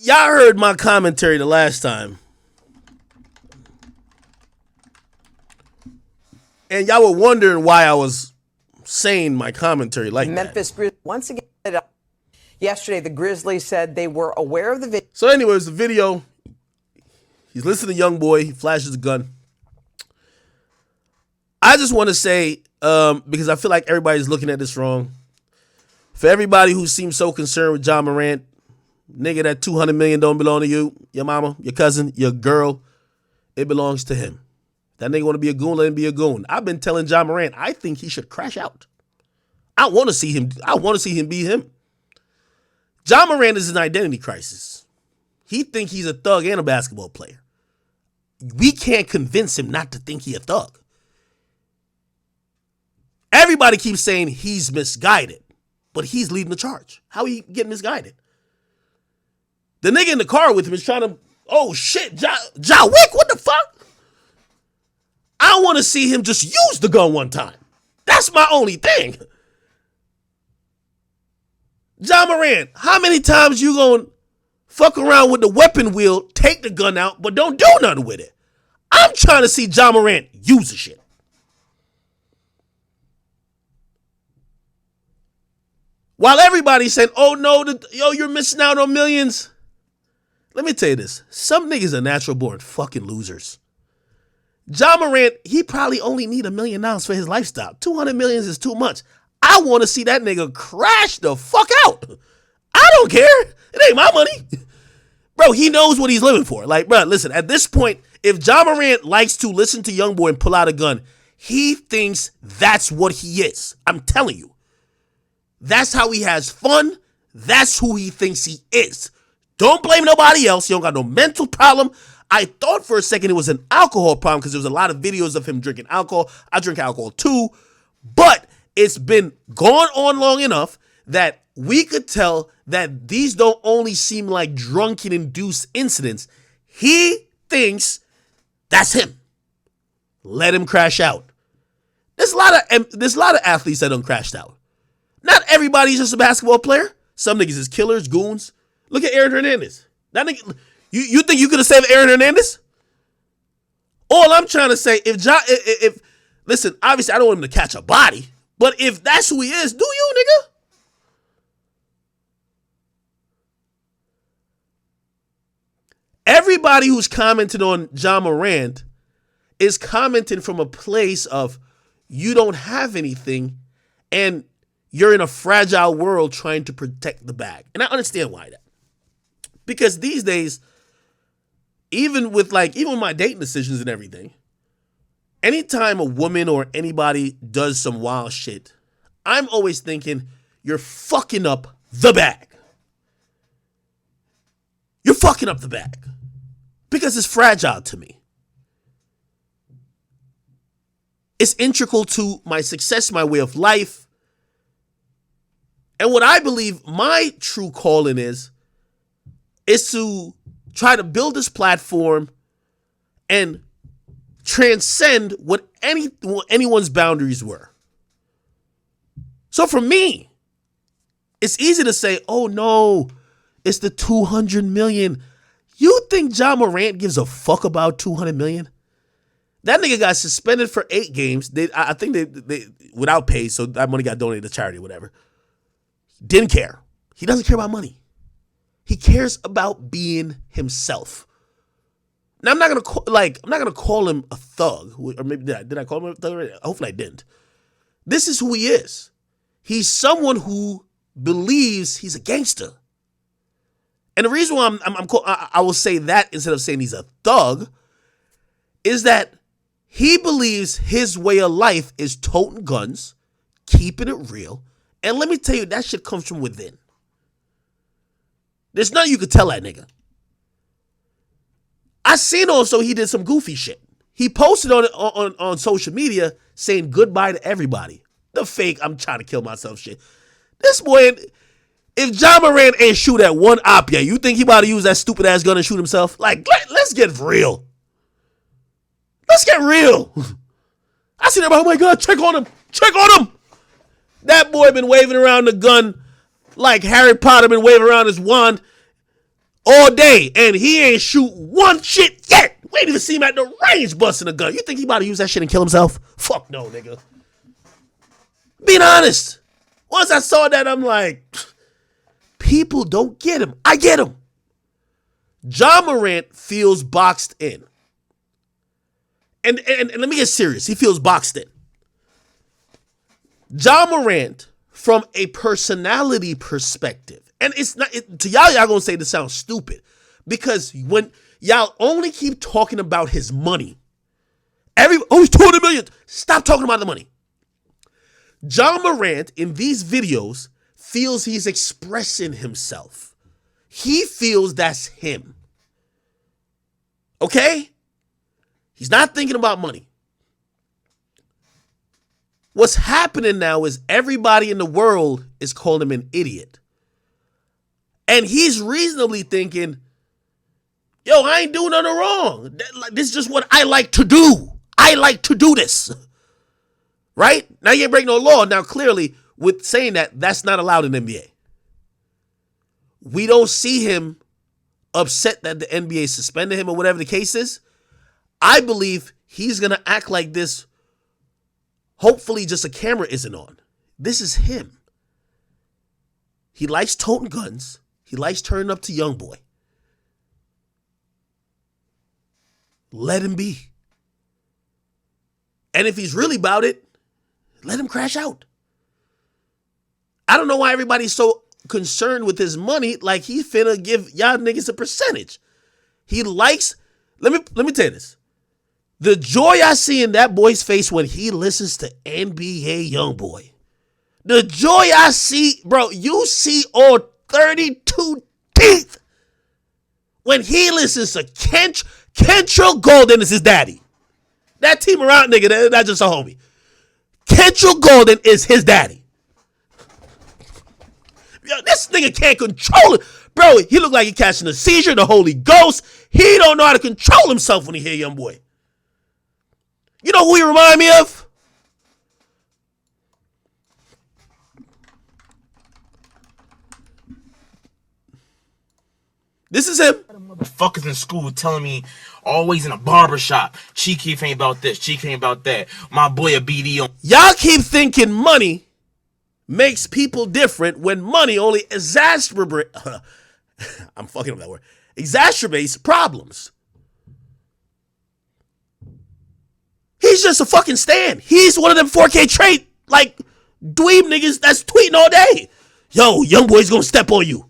y'all heard my commentary the last time. And y'all were wondering why I was saying my commentary like Memphis that. Grizzlies once again. Yesterday, the Grizzlies said they were aware of the video. So anyways, the video, he's listening to Young Boy. He flashes a gun. I just want to say, because I feel like everybody's looking at this wrong. For everybody who seems so concerned with Ja Morant, nigga, that $200 million don't belong to you, your mama, your cousin, your girl. It belongs to him. That nigga want to be a goon, let him be a goon. I've been telling Ja Morant, I think he should crash out. I want to see him be him. Ja Morant is an identity crisis. He think he's a thug and a basketball player. We can't convince him not to think he a thug. Everybody keeps saying he's misguided, but he's leading the charge. How he getting misguided? The nigga in the car with him is trying to, oh shit, Ja Wick, what the fuck? I want to see him just use the gun one time. That's my only thing. Ja Morant, how many times you gonna fuck around with the weapon wheel, take the gun out, but don't do nothing with it? I'm trying to see Ja Morant use the shit. While everybody's saying, oh no, you're missing out on millions. Let me tell you this. Some niggas are natural born fucking losers. Ja Morant, he probably only need $1 million for his lifestyle. 200 million is too much. I want to see that nigga crash the fuck out. I don't care. It ain't my money. Bro, he knows what he's living for. Like, bro, listen, at this point, if Ja Morant likes to listen to Young Boy and pull out a gun, he thinks that's what he is. I'm telling you. That's how he has fun. That's who he thinks he is. Don't blame nobody else. You don't got no mental problem. I thought for a second it was an alcohol problem because there was a lot of videos of him drinking alcohol. I drink alcohol too. But it's been going on long enough that we could tell that these don't only seem like drunken-induced incidents. He thinks that's him. Let him crash out. There's a lot of athletes that done crashed out. Not everybody's just a basketball player. Some niggas is killers, goons. Look at Aaron Hernandez. That nigga, you think you could have saved Aaron Hernandez? All I'm trying to say, if listen, obviously I don't want him to catch a body, but if that's who he is, do you, nigga? Everybody who's commenting on Ja Morant is commenting from a place of you don't have anything and you're in a fragile world trying to protect the bag. And I understand why that. Because these days, even with my dating decisions and everything, anytime a woman or anybody does some wild shit, I'm always thinking, you're fucking up the bag. You're fucking up the bag. Because it's fragile to me. It's integral to my success, my way of life. And what I believe my true calling is to try to build this platform and transcend what anyone's boundaries were. So for me, it's easy to say, oh no, it's the 200 million. You think Ja Morant gives a fuck about 200 million? That nigga got suspended for 8 games. I think they without pay, so that money got donated to charity or whatever. Didn't care. He doesn't care about money. He cares about being himself. Now I'm not gonna call him a thug, or maybe did I call him a thug already? Hopefully I didn't. This is who he is. He's someone who believes he's a gangster. And the reason why I will say that instead of saying he's a thug is that he believes his way of life is toting guns, keeping it real. And let me tell you, that shit comes from within. There's nothing you could tell that nigga. I seen also he did some goofy shit. He posted on social media saying goodbye to everybody. The fake, I'm trying to kill myself shit. This boy, if Ja Morant ain't shoot at one op yet, you think he about to use that stupid ass gun and shoot himself? Like, let's get real. Let's get real. I seen everybody, oh my God, check on him. Check on him. That boy been waving around the gun like Harry Potter been waving around his wand all day, and he ain't shoot one shit yet. We ain't even see him at the range busting a gun. You think he about to use that shit and kill himself? Fuck no, nigga. Being honest. Once I saw that, I'm like, people don't get him. I get him. Ja Morant feels boxed in. And let me get serious. He feels boxed in. Ja Morant, from a personality perspective, and it's not, to y'all gonna say this sounds stupid, because when y'all only keep talking about his money, he's 200 million. Stop talking about the money. Ja Morant in these videos feels he's expressing himself. He feels that's him. Okay? He's not thinking about money. What's happening now is everybody in the world is calling him an idiot. And he's reasonably thinking, yo, I ain't doing nothing wrong. This is just what I like to do. I like to do this. Right? Now you ain't breaking no law. Now clearly, with saying that, that's not allowed in the NBA. We don't see him upset that the NBA suspended him or whatever the case is. I believe he's going to act like this. Hopefully just a camera isn't on. This is him. He likes toting guns. He likes turning up to young boy. Let him be. And if he's really about it, let him crash out. I don't know why everybody's so concerned with his money, like he finna give y'all niggas a percentage. He likes, let me tell you this. The joy I see in that boy's face when he listens to NBA Youngboy. The joy I see, bro, you see all 32 teeth when he listens to Kentrell Golden is his daddy. That Team Morant nigga, that's just a homie. Kentrell Golden is his daddy. Yo, this nigga can't control it. Bro, he look like he catching a seizure, the Holy Ghost. He don't know how to control himself when he hear young boy. You know who he remind me of? This is him. Motherfuckers in school telling me always in a barbershop. Cheek Keef ain't about this. Cheek ain't about that. My boy a BD on. Y'all keep thinking money makes people different when money only exacerbates. I'm fucking up that word. Exacerbates problems. He's just a fucking stan. He's one of them 4K trait like dweeb niggas that's tweeting all day. Yo, young boy's gonna step on you.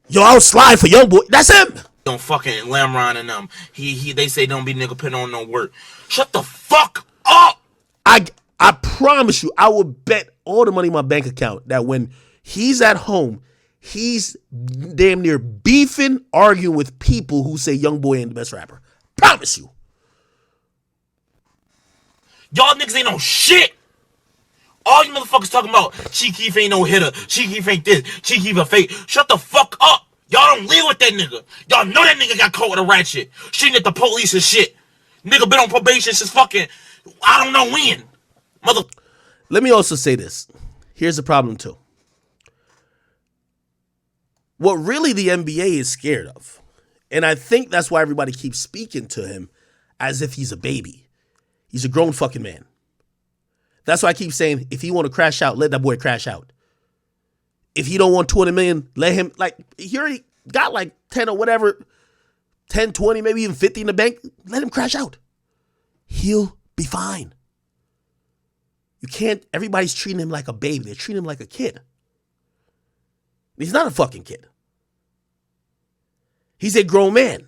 Yo, I'll slide for young boy. That's him. On fucking Lamron and them. They say don't be nigga putting on no work. Shut the fuck up. I promise you, I will bet all the money in my bank account that when he's at home, he's damn near beefing, arguing with people who say young boy ain't the best rapper. Promise you. Y'all niggas ain't no shit. All you motherfuckers talking about Cheek Keef ain't no hitter. Cheek Keef ain't this. Cheek Keef a fake. Shut the fuck up. Y'all don't live with that nigga. Y'all know that nigga got caught with a rat shit. Shooting at the police and shit. Nigga been on probation since fucking, I don't know when. Let me also say this. Here's the problem too. What really the NBA is scared of, and I think that's why everybody keeps speaking to him as if he's a baby. He's a grown fucking man. That's why I keep saying, if he want to crash out, let that boy crash out. If he don't want 20 million, let him, like, he already got like 10 or whatever, 10, 20, maybe even 50 in the bank. Let him crash out. He'll be fine. You can't, everybody's treating him like a baby. They're treating him like a kid. He's not a fucking kid. He's a grown man.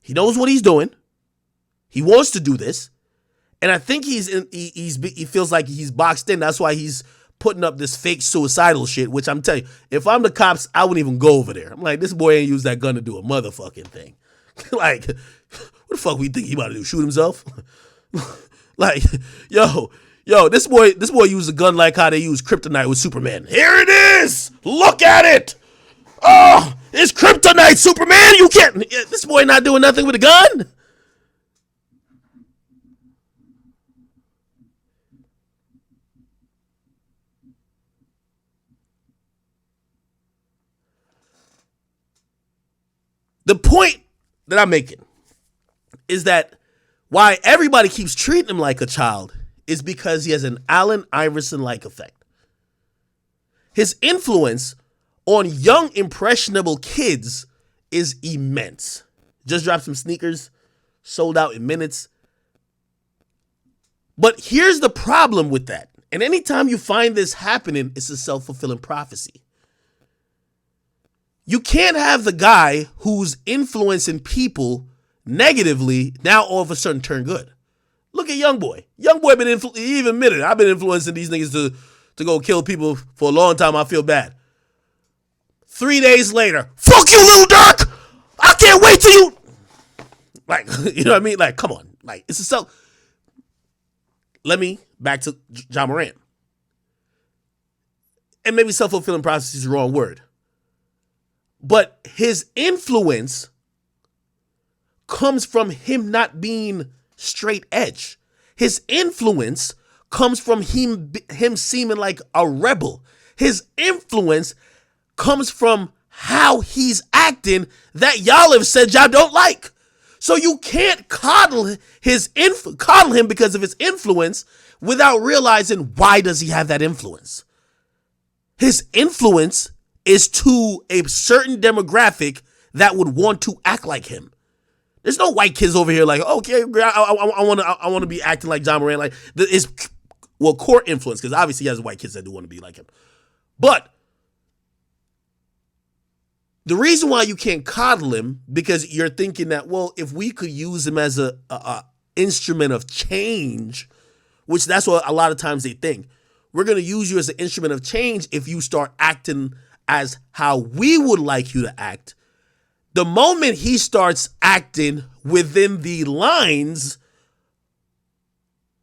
He knows what he's doing. He wants to do this. And I think he feels like he's boxed in. That's why he's putting up this fake suicidal shit, which I'm telling you, if I'm the cops, I wouldn't even go over there. I'm like, this boy ain't used that gun to do a motherfucking thing. Like, what the fuck we think he about to do? Shoot himself? Like, yo, this boy used a gun like how they use kryptonite with Superman. Here it is. Look at it. Oh, it's kryptonite, Superman. You can't. This boy not doing nothing with a gun. The point that I'm making is that why everybody keeps treating him like a child is because he has an Allen Iverson-like effect. His influence on young, impressionable kids is immense. Just dropped some sneakers, sold out in minutes. But here's the problem with that. And anytime you find this happening, it's a self-fulfilling prophecy. You can't have the guy who's influencing people negatively now all of a sudden turn good. Look at YoungBoy. YoungBoy he even admitted, I've been influencing these niggas to go kill people for a long time. I feel bad. 3 days later, fuck you, Lil Durk. I can't wait till you. Like, you know what I mean? Like, come on. Like, it's a self. Let me back to Ja Morant. And maybe self-fulfilling prophecy is the wrong word. But his influence comes from him not being straight edge. His influence comes from him seeming like a rebel. His influence comes from how he's acting that y'all have said y'all don't like. So you can't coddle him because of his influence without realizing why does he have that influence. His influence is to a certain demographic that would want to act like him. There's no white kids over here like, okay, I want to be acting like Ja Morant. Like, core influence, because obviously he has white kids that do want to be like him. But the reason why you can't coddle him, because you're thinking that, well, if we could use him as a instrument of change, which that's what a lot of times they think, we're going to use you as an instrument of change if you start acting as how we would like you to act. The moment he starts acting within the lines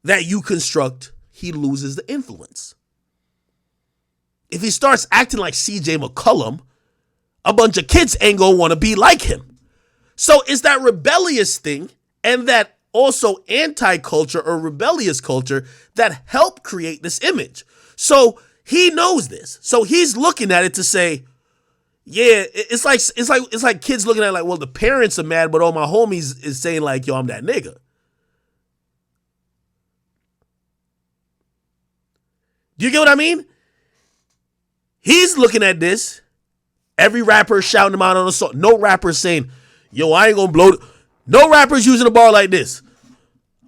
that you construct, he loses the influence. If he starts acting like CJ McCollum, a bunch of kids ain't gonna want to be like him. So it's that rebellious thing and that also anti-culture or rebellious culture that help create this image. So he knows this. So he's looking at it to say, yeah, it's like kids looking at it like, well, the parents are mad, but all my homies is saying like, yo, I'm that nigga. Do you get what I mean? He's looking at this. Every rapper shouting him out on a song. No rapper saying, yo, I ain't gonna blow. No rappers using a bar like this.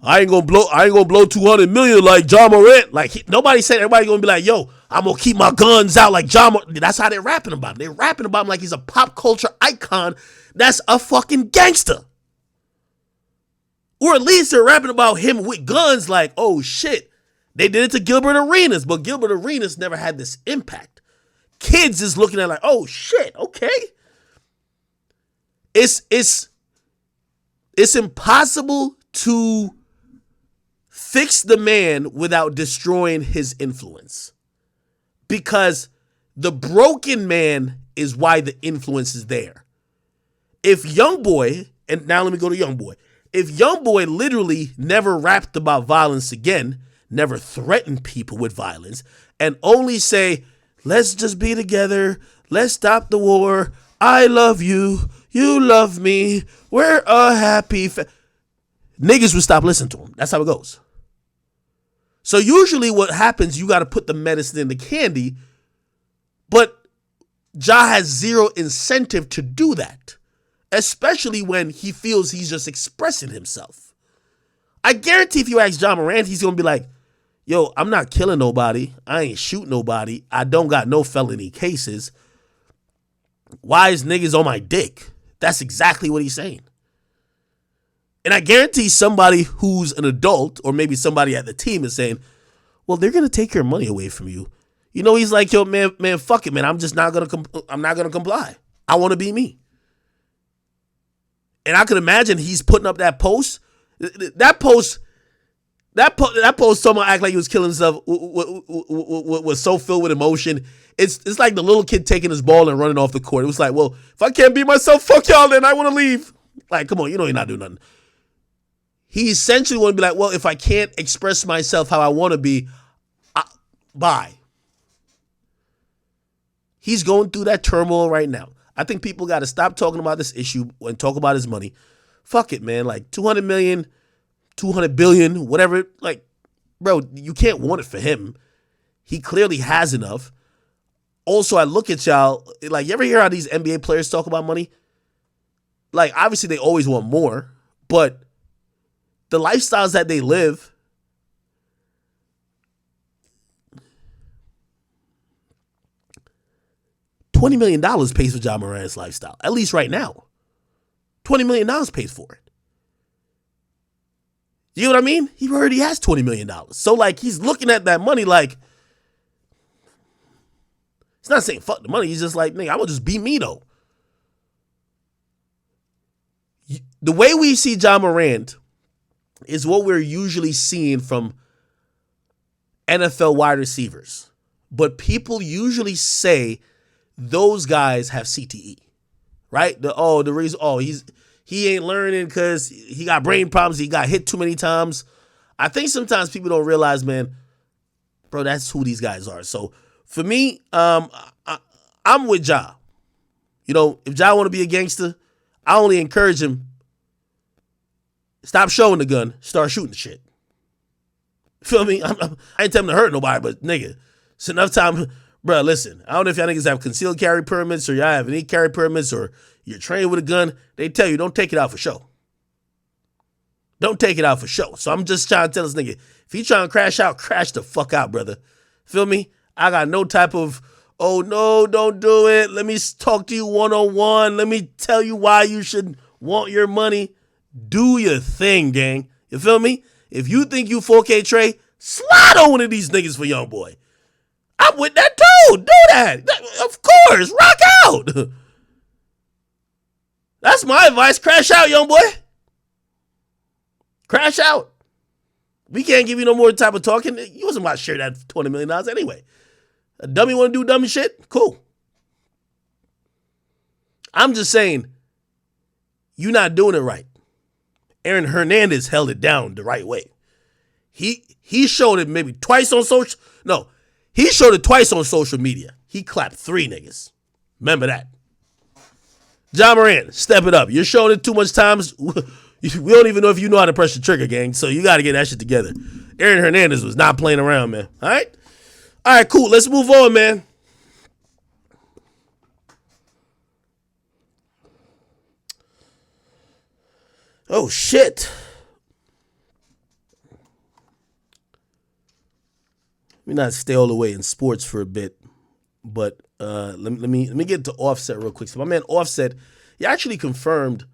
I ain't gonna blow 200 million like Ja Morant. Like, nobody said, everybody gonna be like, yo, I'm gonna keep my guns out like Ja Morant. That's how they're rapping about him. They're rapping about him like he's a pop culture icon that's a fucking gangster. Or at least they're rapping about him with guns like, oh shit. They did it to Gilbert Arenas, but Gilbert Arenas never had this impact. Kids is looking at like, oh shit, okay. It's impossible to fix the man without destroying his influence. Because the broken man is why the influence is there. If YoungBoy, and now let me go to YoungBoy. If YoungBoy literally never rapped about violence again, never threatened people with violence, and only say, let's just be together, let's stop the war, I love you, you love me, we're a happy niggas would stop listening to him. That's how it goes. So usually what happens, you got to put the medicine in the candy, but Ja has zero incentive to do that, especially when he feels he's just expressing himself. I guarantee if you ask Ja Morant, he's going to be like, yo, I'm not killing nobody. I ain't shoot nobody. I don't got no felony cases. Why is niggas on my dick? That's exactly what he's saying. And I guarantee somebody who's an adult or maybe somebody at the team is saying, well, they're going to take your money away from you. You know, he's like, yo, man, fuck it, man. I'm just not going to comply. I want to be me. And I could imagine he's putting up that post. That post, someone act like he was killing himself was so filled with emotion. It's like the little kid taking his ball and running off the court. It was like, well, if I can't be myself, fuck y'all, then I want to leave. Like, come on, you know you're not doing nothing. He essentially want to be like, well, if I can't express myself how I want to be, bye. He's going through that turmoil right now. I think people got to stop talking about this issue and talk about his money. Fuck it, man. Like 200 million, 200 billion, whatever. Like, bro, you can't want it for him. He clearly has enough. Also, I look at y'all, like, you ever hear how these NBA players talk about money? Like, obviously, they always want more, but the lifestyles that they live, $20 million pays for Ja Morant's lifestyle, at least right now. $20 million pays for it. You know what I mean? He already has $20 million. So, like, he's looking at that money like, he's not saying fuck the money. He's just like, nigga, I'm going to just be me, though. The way we see Ja Morant is what we're usually seeing from NFL wide receivers. But people usually say those guys have CTE, right? The reason, he ain't learning because he got brain problems. He got hit too many times. I think sometimes people don't realize, man, bro, that's who these guys are. So for me, I'm with Ja. You know, if Ja want to be a gangster, I only encourage him, stop showing the gun, start shooting the shit. Feel me? I ain't telling him to hurt nobody, but nigga, it's enough time. Bro, listen, I don't know if y'all niggas have concealed carry permits or y'all have any carry permits or you're trained with a gun. They tell you, don't take it out for show. Don't take it out for show. So I'm just trying to tell this nigga, if he trying to crash out, crash the fuck out, brother. Feel me? I got no type of, oh no, don't do it. Let me talk to you one-on-one. Let me tell you why you should want your money. Do your thing, gang. You feel me? If you think you 4K Trey, slide on one of these niggas for young boy. I'm with that too. Do that. Of course. Rock out. That's my advice. Crash out, young boy. Crash out. We can't give you no more type of talking. You wasn't about to share that $20 million anyway. A dummy want to do dummy shit? Cool. I'm just saying, you're not doing it right. Aaron Hernandez held it down the right way. He showed it maybe twice on social. No, he showed it twice on social media. He clapped 3 niggas. Remember that. Ja Morant, step it up. You're showing it too much times. We don't even know if you know how to press the trigger, gang. So you got to get that shit together. Aaron Hernandez was not playing around, man. All right? All right, cool. Let's move on, man. Oh, shit. Let me not stay all the way in sports for a bit, but let me get to Offset real quick. So my man Offset, he actually confirmed